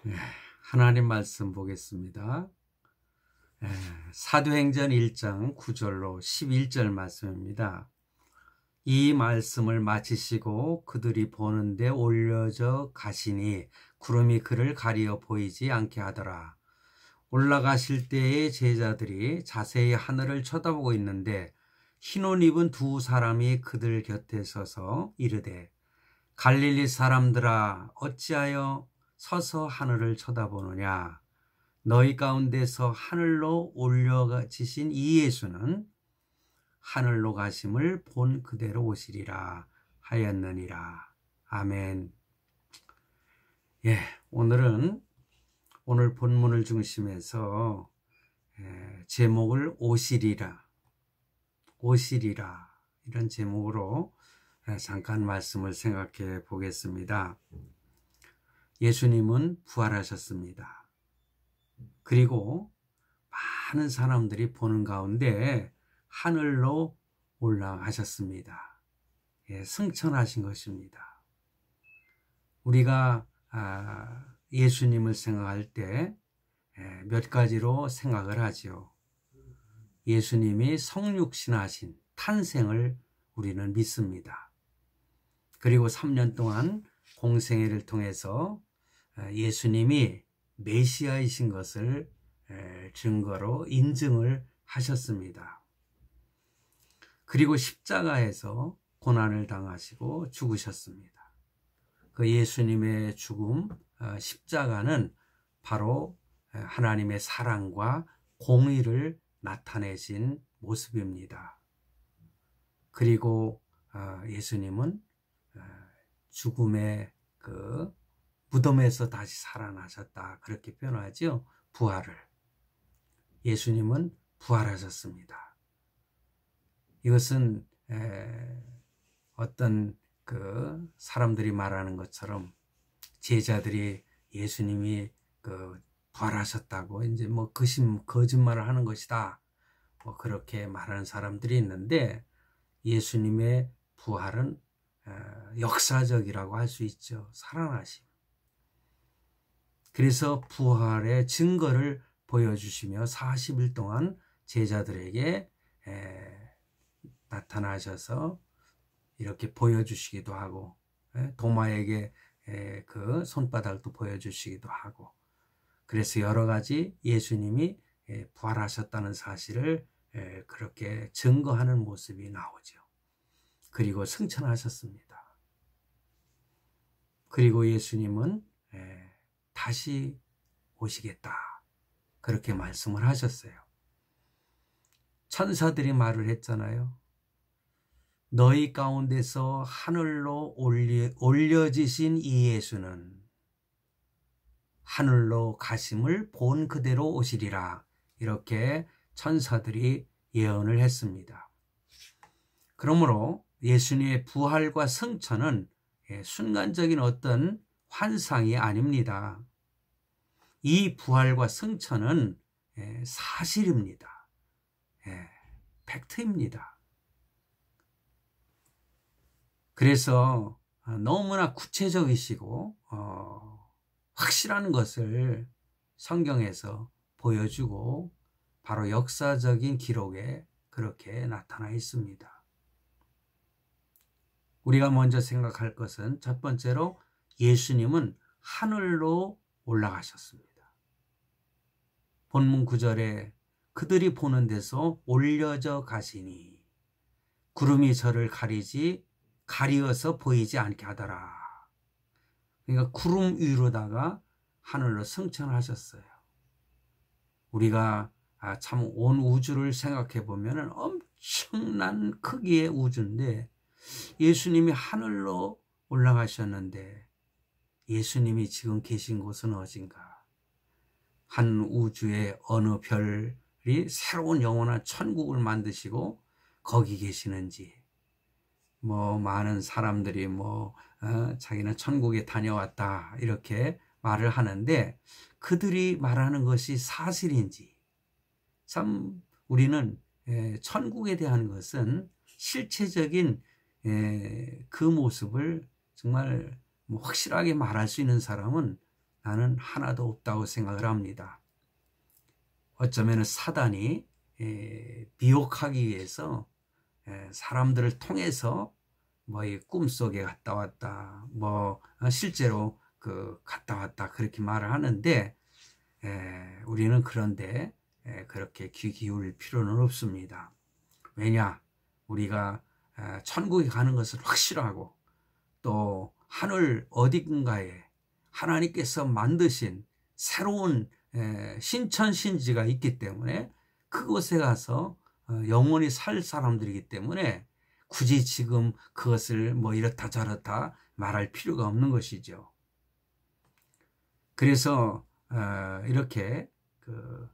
예, 하나님 말씀 보겠습니다. 사도행전 1장 9절로 11절 말씀입니다. 이 말씀을 마치시고 그들이 보는데 올려져 가시니 구름이 그를 가리어 보이지 않게 하더라. 올라가실 때에 제자들이 자세히 하늘을 쳐다보고 있는데 흰 옷 입은 두 사람이 그들 곁에 서서 이르되 갈릴리 사람들아 어찌하여 서서 하늘을 쳐다보느냐. 너희 가운데서 하늘로 올려지신 이 예수는 하늘로 가심을 본 그대로 오시리라 하였느니라. 아멘. 오늘은 오늘 본문을 중심해서 제목을 오시리라 이런 제목으로 잠깐 말씀을 생각해 보겠습니다. 예수님은 부활하셨습니다. 그리고 많은 사람들이 보는 가운데 하늘로 올라가셨습니다. 승천하신 것입니다. 우리가 예수님을 생각할 때 몇 가지로 생각을 하죠. 예수님이 성육신하신 탄생을 우리는 믿습니다. 그리고 3년 동안 공생애를 통해서 예수님이 메시아이신 것을 증거로 인증을 하셨습니다. 그리고 십자가에서 고난을 당하시고 죽으셨습니다. 그 예수님의 죽음, 십자가는 바로 하나님의 사랑과 공의를 나타내신 모습입니다. 그리고 예수님은 죽음의 그 무덤에서 다시 살아나셨다, 그렇게 표현하죠. 부활을. 예수님은 부활하셨습니다. 이것은 어떤 그 사람들이 말하는 것처럼 제자들이 예수님이 그 부활하셨다고 이제 뭐 거짓말을 하는 것이다, 뭐 그렇게 말하는 사람들이 있는데, 예수님의 부활은 역사적이라고 할 수 있죠. 살아나심. 그래서 부활의 증거를 보여주시며 40일 동안 제자들에게 나타나셔서 이렇게 보여주시기도 하고, 도마에게 그 손바닥도 보여주시기도 하고, 그래서 여러 가지 예수님이 부활하셨다는 사실을 그렇게 증거하는 모습이 나오죠. 그리고 승천하셨습니다. 그리고 예수님은 다시 오시겠다, 그렇게 말씀을 하셨어요. 천사들이 말을 했잖아요. 너희 가운데서 하늘로 올려지신 이 예수는 하늘로 가심을 본 그대로 오시리라, 이렇게 천사들이 예언을 했습니다. 그러므로 예수님의 부활과 승천은 순간적인 어떤 환상이 아닙니다. 이 부활과 승천은 사실입니다. 팩트입니다. 그래서 너무나 구체적이시고 확실한 것을 성경에서 보여주고 바로 역사적인 기록에 그렇게 나타나 있습니다. 우리가 먼저 생각할 것은 첫 번째로 예수님은 하늘로 올라가셨습니다. 본문 9절에 그들이 보는 데서 올려져 가시니 구름이 저를 가리어서 보이지 않게 하더라. 그러니까 구름 위로다가 하늘로 승천하셨어요. 우리가 참 온 우주를 생각해 보면 엄청난 크기의 우주인데, 예수님이 하늘로 올라가셨는데 예수님이 지금 계신 곳은 어딘가? 한 우주의 어느 별이 새로운 영원한 천국을 만드시고 거기 계시는지, 뭐 많은 사람들이 자기는 천국에 다녀왔다 이렇게 말을 하는데, 그들이 말하는 것이 사실인지, 참 우리는 천국에 대한 것은 실체적인 그 모습을 정말 확실하게 말할 수 있는 사람은 나는 하나도 없다고 생각을 합니다. 어쩌면 사단이 미혹하기 위해서 사람들을 통해서 뭐 이 꿈속에 갔다 왔다, 뭐 실제로 그 갔다 왔다 그렇게 말을 하는데 우리는 그런데 그렇게 귀 기울일 필요는 없습니다. 왜냐? 우리가 천국에 가는 것을 확실하고 또 하늘 어딘가에 하나님께서 만드신 새로운 신천신지가 있기 때문에 그곳에 가서 영원히 살 사람들이기 때문에 굳이 지금 그것을 뭐 이렇다 저렇다 말할 필요가 없는 것이죠. 그래서 이렇게 그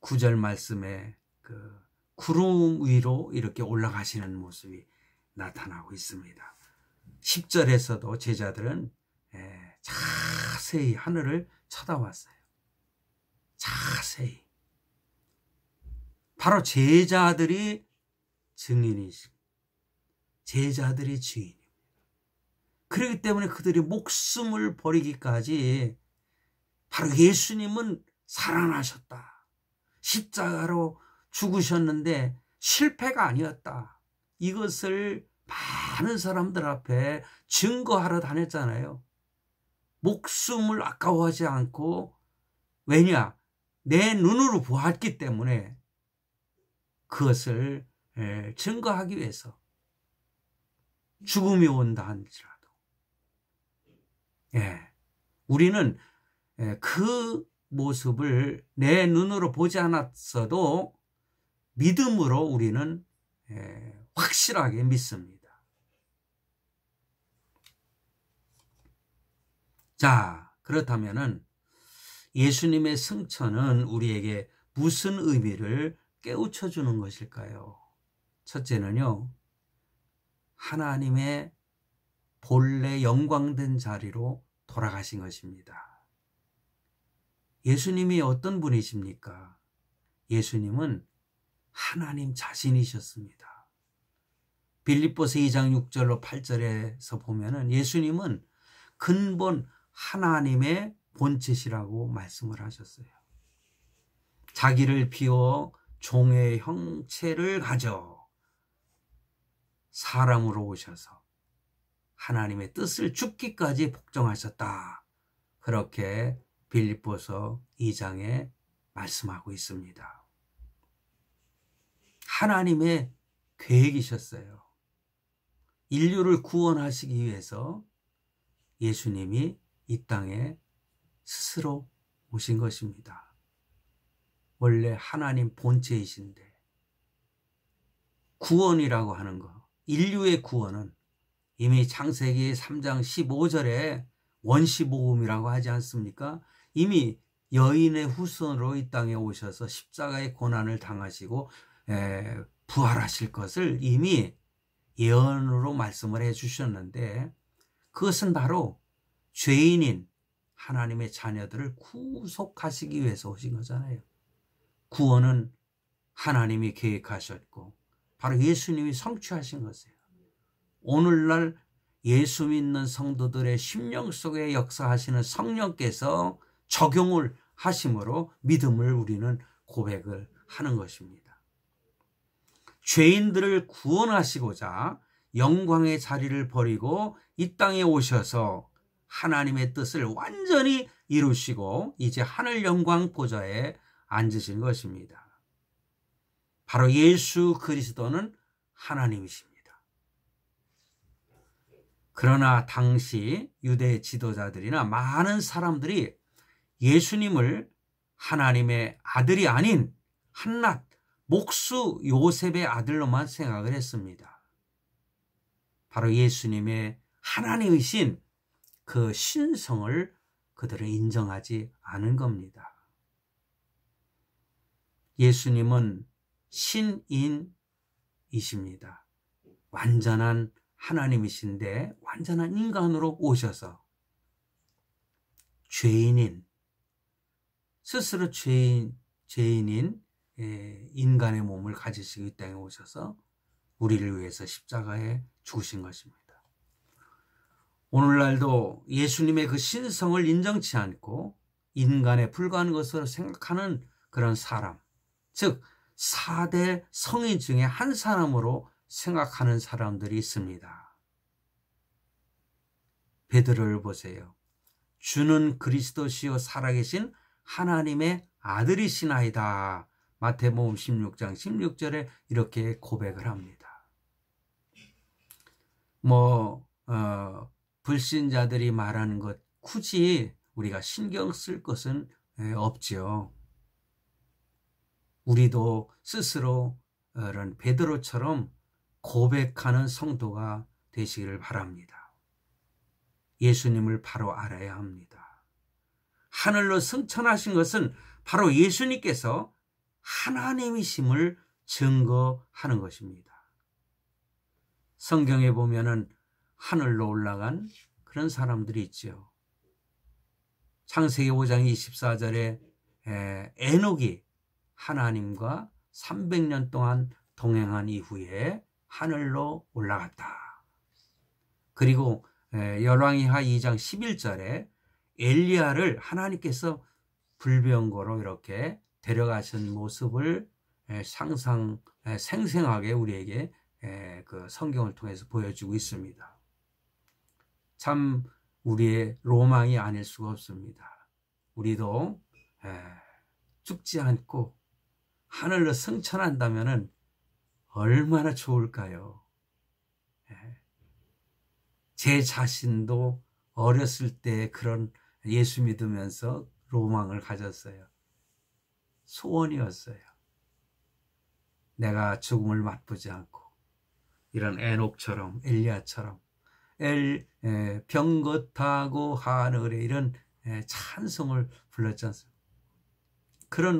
9절 말씀에 그 구름 위로 이렇게 올라가시는 모습이 나타나고 있습니다. 10절에서도 제자들은 자세히 하늘을 쳐다봤어요. 자세히. 바로 제자들이 증인이십니다. 제자들이 주인입니다. 그렇기 때문에 그들이 목숨을 버리기까지 바로 예수님은 살아나셨다. 십자가로 죽으셨는데 실패가 아니었다. 이것을 많은 사람들 앞에 증거하러 다녔잖아요. 목숨을 아까워하지 않고, 왜냐? 내 눈으로 보았기 때문에 그것을 증거하기 위해서 죽음이 온다 할지라도 우리는 그 모습을 내 눈으로 보지 않았어도 믿음으로 우리는 확실하게 믿습니다. 자, 그렇다면은 예수님의 승천은 우리에게 무슨 의미를 깨우쳐 주는 것일까요? 첫째는요, 하나님의 본래 영광된 자리로 돌아가신 것입니다. 예수님이 어떤 분이십니까? 예수님은 하나님 자신이셨습니다. 빌립보서 2장 6절로 8절에서 보면은 예수님은 근본 하나님의 본체시라고 말씀을 하셨어요. 자기를 비워 종의 형체를 가져 사람으로 오셔서 하나님의 뜻을 죽기까지 복종하셨다. 그렇게 빌립보서 2장에 말씀하고 있습니다. 하나님의 계획이셨어요. 인류를 구원하시기 위해서 예수님이 이 땅에 스스로 오신 것입니다. 원래 하나님 본체이신데 구원이라고 하는 것, 인류의 구원은 이미 창세기 3장 15절에 원시복음이라고 하지 않습니까? 이미 여인의 후손으로 이 땅에 오셔서 십자가의 고난을 당하시고 부활하실 것을 이미 예언으로 말씀을 해 주셨는데, 그것은 바로 죄인인 하나님의 자녀들을 구속하시기 위해서 오신 거잖아요. 구원은 하나님이 계획하셨고 바로 예수님이 성취하신 것이에요. 오늘날 예수 믿는 성도들의 심령 속에 역사하시는 성령께서 적용을 하심으로 믿음을 우리는 고백을 하는 것입니다. 죄인들을 구원하시고자 영광의 자리를 버리고 이 땅에 오셔서 하나님의 뜻을 완전히 이루시고 이제 하늘 영광 보좌에 앉으신 것입니다. 바로 예수 그리스도는 하나님이십니다. 그러나 당시 유대 지도자들이나 많은 사람들이 예수님을 하나님의 아들이 아닌 한낱 목수 요셉의 아들로만 생각을 했습니다. 바로 예수님의 하나님이신 그 신성을 그들은 인정하지 않은 겁니다. 예수님은 신인이십니다. 완전한 하나님이신데 완전한 인간으로 오셔서 죄인인, 스스로 죄인인 인간의 몸을 가지시고 이 땅에 오셔서 우리를 위해서 십자가에 죽으신 것입니다. 오늘날도 예수님의 그 신성을 인정치 않고 인간에 불과한 것으로 생각하는 그런 사람, 즉 4대 성인 중에 한 사람으로 생각하는 사람들이 있습니다. 베드로를 보세요. 주는 그리스도시요 살아계신 하나님의 아들이시나이다. 마태복음 16장 16절에 이렇게 고백을 합니다. 불신자들이 말하는 것 굳이 우리가 신경 쓸 것은 없지요. 우리도 스스로 이런 베드로처럼 고백하는 성도가 되시기를 바랍니다. 예수님을 바로 알아야 합니다. 하늘로 승천하신 것은 바로 예수님께서 하나님이심을 증거하는 것입니다. 성경에 보면은 하늘로 올라간 그런 사람들이 있죠. 창세기 5장 24절에 에녹이 하나님과 300년 동안 동행한 이후에 하늘로 올라갔다. 그리고 열왕기하 2장 11절에 엘리야를 하나님께서 불병거로 이렇게 데려가신 모습을 생생하게 우리에게 그 성경을 통해서 보여주고 있습니다. 참 우리의 로망이 아닐 수가 없습니다. 우리도 죽지 않고 하늘로 승천한다면 얼마나 좋을까요? 제 자신도 어렸을 때 그런 예수 믿으면서 로망을 가졌어요. 소원이었어요. 내가 죽음을 맛보지 않고 이런 에녹처럼 엘리야처럼 병긋하고 하늘에 이런 찬송을 불렀지 않습니까? 그런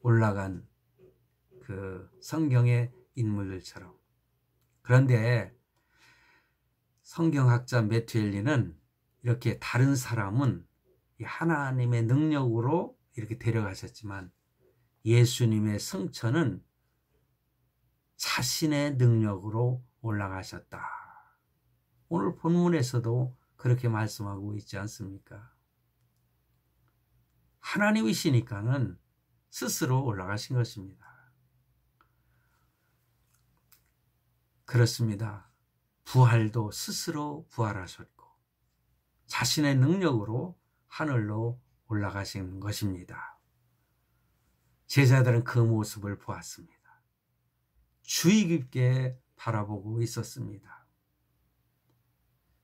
올라간 그 성경의 인물들처럼. 그런데 성경학자 매튜엘리는 이렇게 다른 사람은 하나님의 능력으로 이렇게 데려가셨지만 예수님의 승천은 자신의 능력으로 올라가셨다. 오늘 본문에서도 그렇게 말씀하고 있지 않습니까? 하나님이시니까는 스스로 올라가신 것입니다. 그렇습니다. 부활도 스스로 부활하셨고 자신의 능력으로 하늘로 올라가신 것입니다. 제자들은 그 모습을 보았습니다. 주의 깊게 바라보고 있었습니다.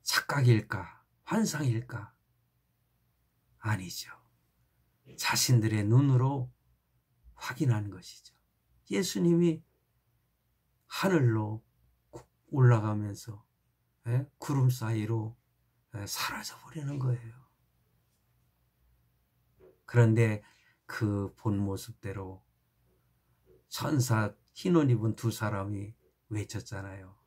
착각일까? 환상일까? 아니죠. 자신들의 눈으로 확인한 것이죠. 예수님이 하늘로 올라가면서 구름 사이로 사라져버리는 거예요. 그런데 그 본 모습대로 천사 흰 옷 입은 두 사람이 외쳤잖아요.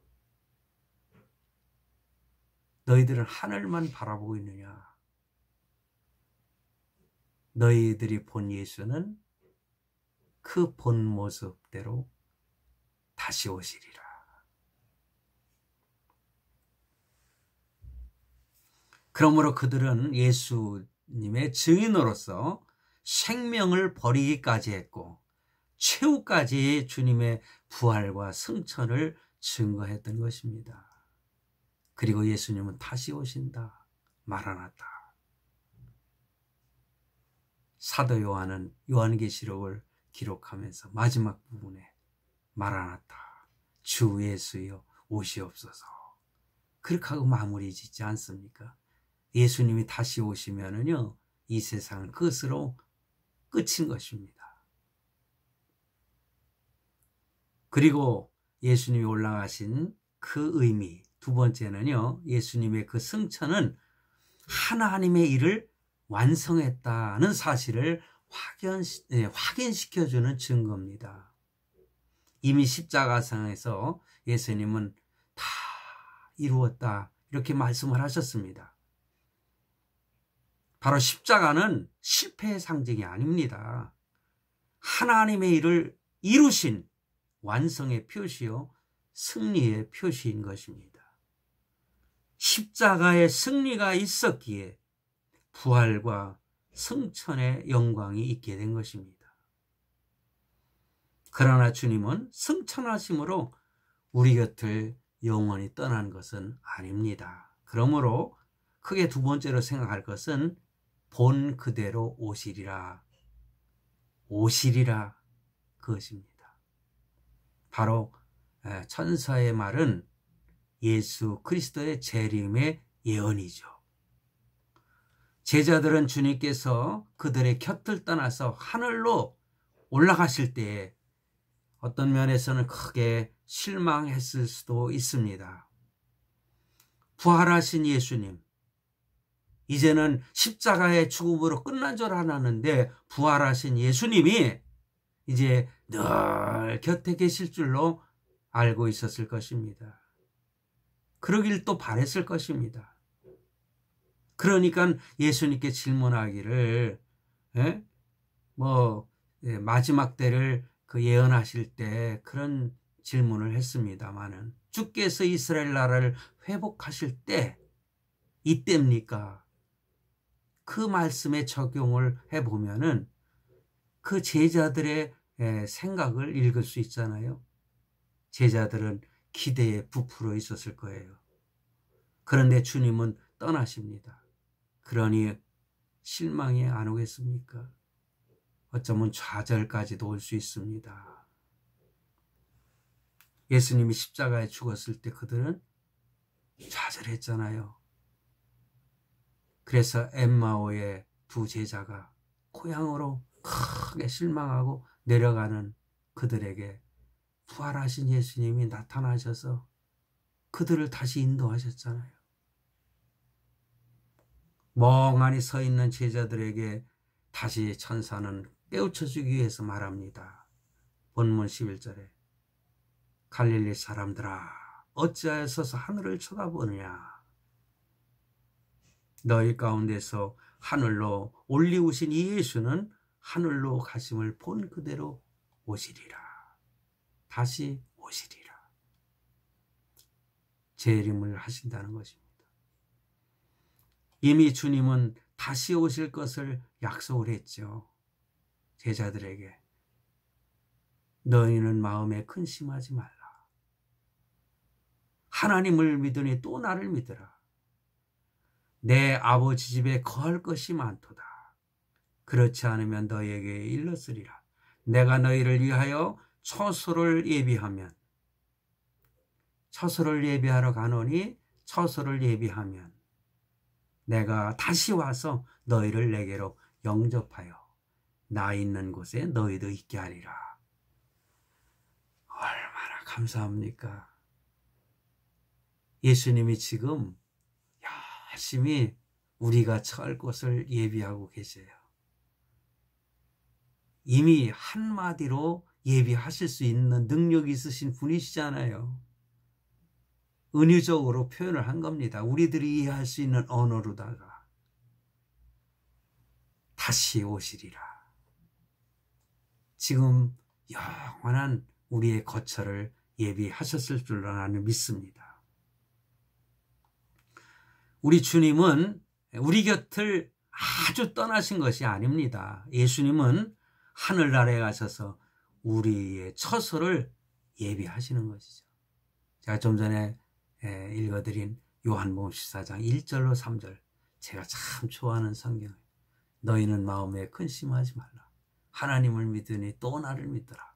너희들은 하늘만 바라보고 있느냐? 너희들이 본 예수는 그 본 모습대로 다시 오시리라. 그러므로 그들은 예수님의 증인으로서 생명을 버리기까지 했고 최후까지 주님의 부활과 승천을 증거했던 것입니다. 그리고 예수님은 다시 오신다. 마라나타. 사도 요한은 요한계시록을 기록하면서 마지막 부분에 마라나타, 주 예수여 오시옵소서. 그렇게 하고 마무리 짓지 않습니까? 예수님이 다시 오시면은요, 이 세상은 그것으로 끝인 것입니다. 그리고 예수님이 올라가신 그 의미, 두 번째는요, 예수님의 그 승천은 하나님의 일을 완성했다는 사실을 확인시켜주는 증거입니다. 이미 십자가상에서 예수님은 다 이루었다 이렇게 말씀을 하셨습니다. 바로 십자가는 실패의 상징이 아닙니다. 하나님의 일을 이루신 완성의 표시요 승리의 표시인 것입니다. 십자가의 승리가 있었기에 부활과 승천의 영광이 있게 된 것입니다. 그러나 주님은 승천하심으로 우리 곁을 영원히 떠난 것은 아닙니다. 그러므로 크게 두 번째로 생각할 것은 본 그대로 오시리라. 오시리라 그것입니다. 바로 천사의 말은 예수 그리스도의 재림의 예언이죠. 제자들은 주님께서 그들의 곁을 떠나서 하늘로 올라가실 때에 어떤 면에서는 크게 실망했을 수도 있습니다. 부활하신 예수님, 이제는 십자가의 죽음으로 끝난 줄 알았는데 부활하신 예수님이 이제 늘 곁에 계실 줄로 알고 있었을 것입니다. 그러길 또 바랬을 것입니다. 그러니까 예수님께 질문하기를 마지막 때를 예언하실 때 그런 질문을 했습니다마는 주께서 이스라엘 나라를 회복하실 때 이때입니까? 그 말씀에 적용을 해보면은 그 제자들의 생각을 읽을 수 있잖아요. 제자들은 기대에 부풀어 있었을 거예요. 그런데 주님은 떠나십니다. 그러니 실망이 안 오겠습니까? 어쩌면 좌절까지도 올 수 있습니다. 예수님이 십자가에 죽었을 때 그들은 좌절했잖아요. 그래서 엠마오의 두 제자가 고향으로 크게 실망하고 내려가는 그들에게 부활하신 예수님이 나타나셔서 그들을 다시 인도하셨잖아요. 멍하니 서 있는 제자들에게 다시 천사는 깨우쳐주기 위해서 말합니다. 본문 11절에 갈릴리 사람들아 어찌하여 서서 하늘을 쳐다보느냐. 너희 가운데서 하늘로 올리우신 이 예수는 하늘로 가심을 본 그대로 오시리라. 다시 오시리라. 재림을 하신다는 것입니다. 이미 주님은 다시 오실 것을 약속을 했죠. 제자들에게 너희는 마음에 근심하지 말라. 하나님을 믿으니 또 나를 믿으라. 내 아버지 집에 거할 것이 많도다. 그렇지 않으면 너희에게 일렀으리라. 내가 너희를 위하여 처소를 예비하러 가노니 처소를 예비하면 내가 다시 와서 너희를 내게로 영접하여 나 있는 곳에 너희도 있게 하리라. 얼마나 감사합니까? 예수님이 지금 열심히 우리가 처할 곳을 예비하고 계세요. 이미 한마디로 예비하실 수 있는 능력이 있으신 분이시잖아요. 은유적으로 표현을 한 겁니다. 우리들이 이해할 수 있는 언어로다가 다시 오시리라. 지금 영원한 우리의 거처를 예비하셨을 줄로 나는 믿습니다. 우리 주님은 우리 곁을 아주 떠나신 것이 아닙니다. 예수님은 하늘나라에 가셔서 우리의 처소를 예비하시는 것이죠. 제가 좀 전에 읽어드린 요한복음 14장 1절로 3절, 제가 참 좋아하는 성경이에요. 너희는 마음에 근심하지 말라. 하나님을 믿으니 또 나를 믿더라.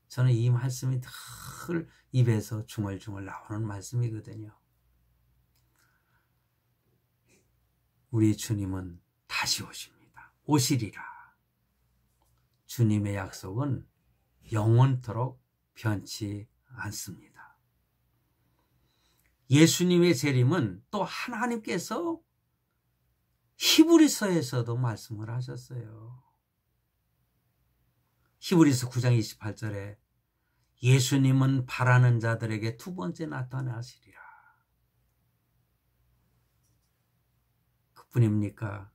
저는 이 말씀이 늘 입에서 중얼중얼 나오는 말씀이거든요. 우리 주님은 다시 오십니다. 오시리라. 주님의 약속은 영원토록 변치 않습니다. 예수님의 재림은 또 하나님께서 히브리서에서도 말씀을 하셨어요. 히브리서 9장 28절에 예수님은 바라는 자들에게 두 번째 나타나시리라. 그뿐입니까?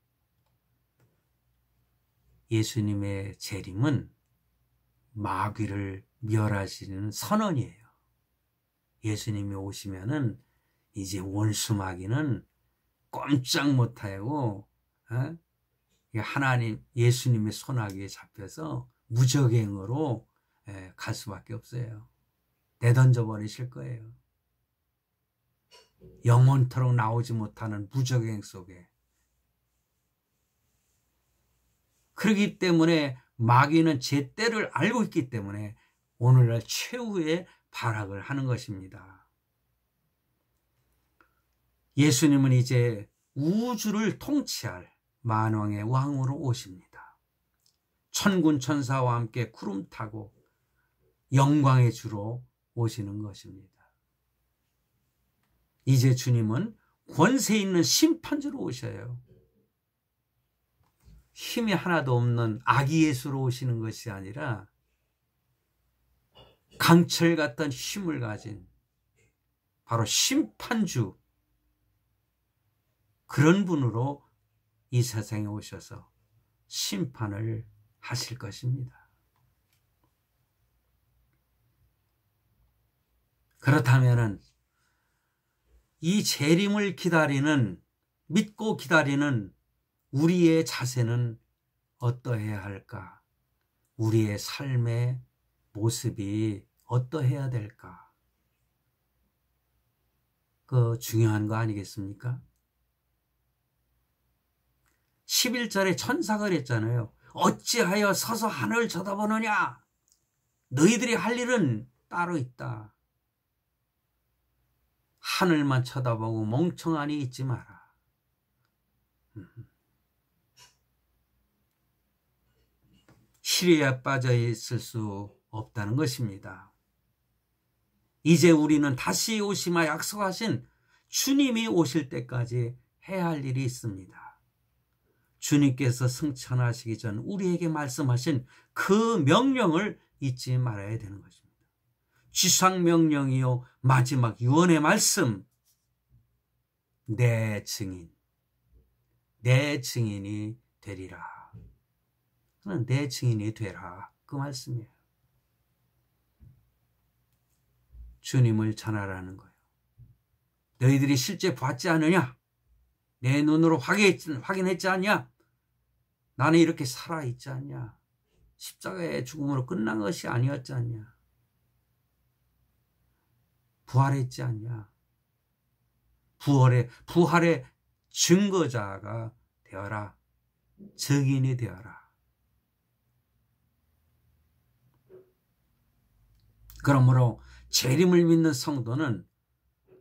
예수님의 재림은 마귀를 멸하시는 선언이에요. 예수님이 오시면은 이제 원수 마귀는 꼼짝 못하고 하나님 예수님의 손아귀에 잡혀서 무적행으로 갈 수밖에 없어요. 내던져 버리실 거예요. 영원토록 나오지 못하는 무적행 속에. 그렇기 때문에 마귀는 제 때를 알고 있기 때문에 오늘날 최후의 발악을 하는 것입니다. 예수님은 이제 우주를 통치할 만왕의 왕으로 오십니다. 천군 천사와 함께 구름 타고 영광의 주로 오시는 것입니다. 이제 주님은 권세 있는 심판주로 오셔요. 힘이 하나도 없는 아기 예수로 오시는 것이 아니라 강철 같던 힘을 가진 바로 심판주, 그런 분으로 이 세상에 오셔서 심판을 하실 것입니다. 그렇다면 이 재림을 기다리는, 믿고 기다리는 우리의 자세는 어떠해야 할까? 우리의 삶의 모습이 어떠해야 될까? 그 중요한 거 아니겠습니까? 11절에 천사가 그랬잖아요. 어찌하여 서서 하늘을 쳐다보느냐? 너희들이 할 일은 따로 있다. 하늘만 쳐다보고 멍청하니 있지 마라. 시리에 빠져 있을 수 없다는 것입니다. 이제 우리는 다시 오시마 약속하신 주님이 오실 때까지 해야 할 일이 있습니다. 주님께서 승천하시기 전 우리에게 말씀하신 그 명령을 잊지 말아야 되는 것입니다. 지상명령이요 마지막 유언의 말씀, 내 증인, 내 증인이 되리라. 내 증인이 되라, 그 말씀이에요. 주님을 전하라는 거예요. 너희들이 실제 봤지 않느냐? 내 눈으로 확인했지 않냐? 나는 이렇게 살아있지 않냐? 십자가의 죽음으로 끝난 것이 아니었지 않냐? 부활했지 않냐? 부활의 증거자가 되어라. 증인이 되어라. 그러므로 재림을 믿는 성도는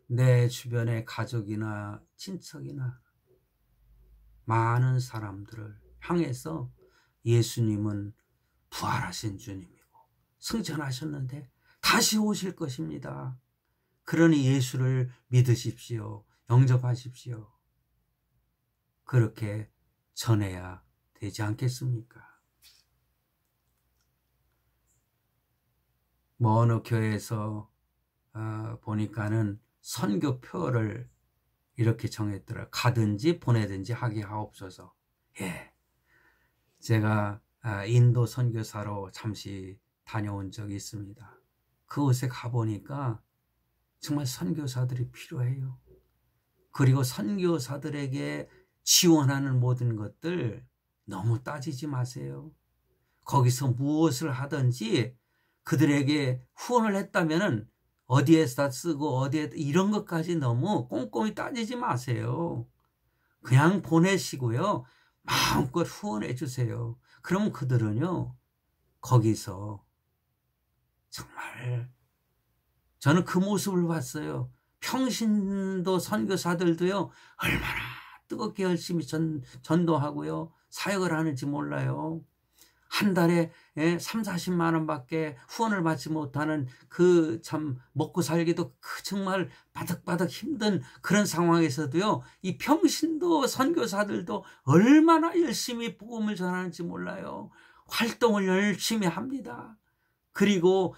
내 주변의 가족이나 친척이나 많은 사람들을 향해서 예수님은 부활하신 주님이고 승천하셨는데 다시 오실 것입니다. 그러니 예수를 믿으십시오. 영접하십시오. 그렇게 전해야 되지 않겠습니까? 어느 교회에서 보니까는 선교표를 이렇게 정했더라. 가든지 보내든지 하게 하옵소서. 예, 제가 인도 선교사로 잠시 다녀온 적이 있습니다. 그곳에 가보니까 정말 선교사들이 필요해요. 그리고 선교사들에게 지원하는 모든 것들 너무 따지지 마세요. 거기서 무엇을 하든지 그들에게 후원을 했다면 어디에다 쓰고 어디에 이런 것까지 너무 꼼꼼히 따지지 마세요. 그냥 보내시고요. 마음껏 후원해 주세요. 그러면 그들은요. 거기서 정말 저는 그 모습을 봤어요. 평신도 선교사들도요. 얼마나 뜨겁게 열심히 전도하고요. 사역을 하는지 몰라요. 한 달에 3, 40만 원밖에 후원을 받지 못하는 그 참 먹고 살기도 정말 바득바득 힘든 그런 상황에서도요. 이 평신도 선교사들도 얼마나 열심히 복음을 전하는지 몰라요. 활동을 열심히 합니다. 그리고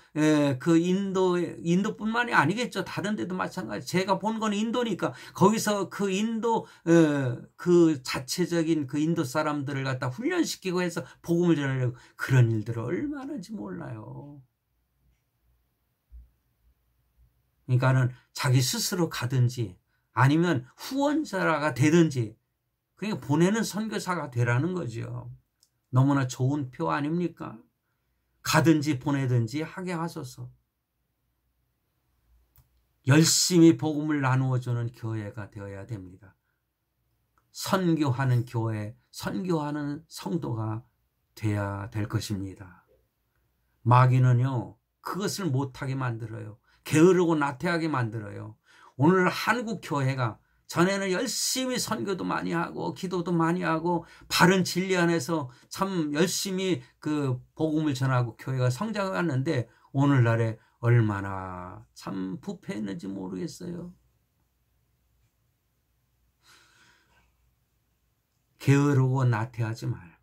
그 인도뿐만이 아니겠죠. 다른 데도 마찬가지. 제가 본 건 인도니까 거기서 그 인도 그 자체적인 그 인도 사람들을 갖다 훈련시키고 해서 복음을 전하려고 그런 일들을 얼마나 하는지 몰라요. 그러니까는 자기 스스로 가든지 아니면 후원자가 되든지 그러니까 보내는 선교사가 되라는 거죠. 너무나 좋은 표 아닙니까? 가든지 보내든지 하게 하소서. 열심히 복음을 나누어주는 교회가 되어야 됩니다. 선교하는 교회, 선교하는 성도가 돼야 될 것입니다. 마귀는요, 그것을 못하게 만들어요. 게으르고 나태하게 만들어요. 오늘 한국 교회가 전에는 열심히 선교도 많이 하고 기도도 많이 하고 바른 진리 안에서 참 열심히 그 복음을 전하고 교회가 성장해 왔는데 오늘날에 얼마나 참 부패했는지 모르겠어요. 게으르고 나태하지 말고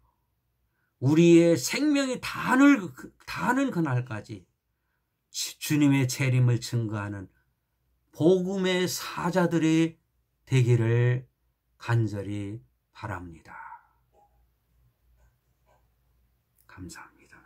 우리의 생명이 다하는 그날까지 주님의 재림을 증거하는 복음의 사자들이 되기를 간절히 바랍니다. 감사합니다.